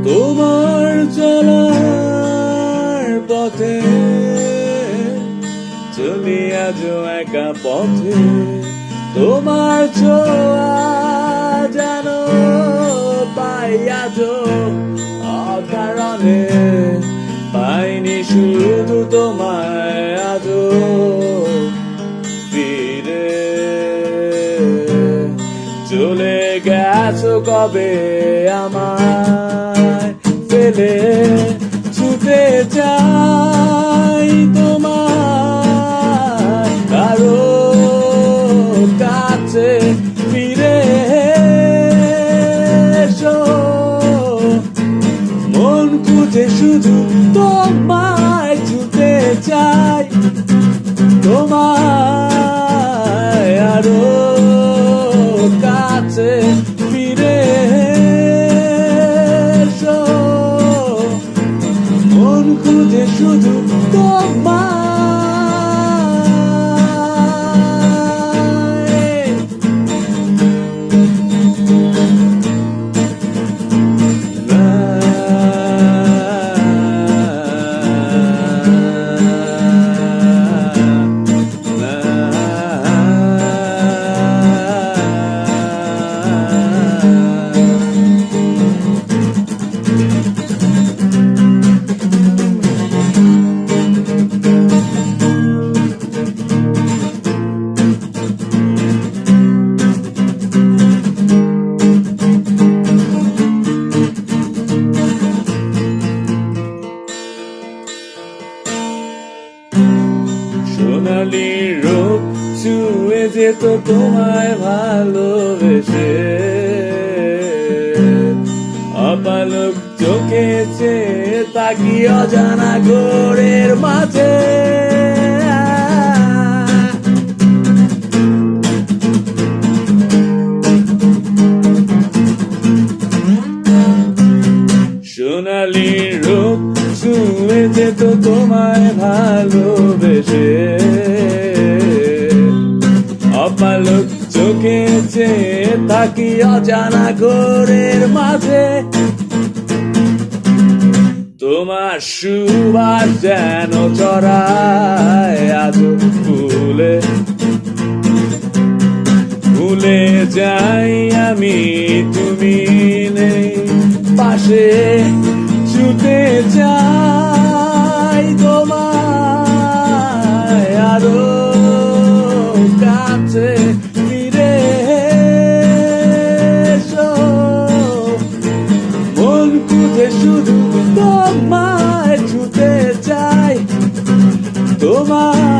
তোমার চলার পথে চলি আজ একা পথে, তোমার ছোঁয়া যেন পাই আজ অকারণে, পাইনি শুধু তোমায় আজ ফিরে। চলে গেছো কবে আমায় ফেলে, ছুটে যাই তোমার কারো কাছে ফিরে এসো, মন খুঁজে শুধু তোমায় ছুটে চাই, তোমায় আরো কাছে ফিরে এসো, মন খুঁজে শুধু তোমায়। সোনালি রূপ ছুঁয়ে যেত তোমায় ভালোবেসে, অপালক চোখে চেয়ে তাকি অজানা ঘোরের মাঝে। সোনালি রূপ ছুঁয়ে যেত তোমায় ভালোবেসে, অপালক চোখে চেয়ে থাকি অজানা ঘোরের মাঝে। তোমার সুবাস যেন চড়ায় আজ ফুলে, ভুলে যাই আমি তুমি নেই পাশে, ছুটে যাই তোমায় আরো কাছে ফিরে এসো, মন খুঁজে শুধু তোমায় ছুটে চাই, তোমার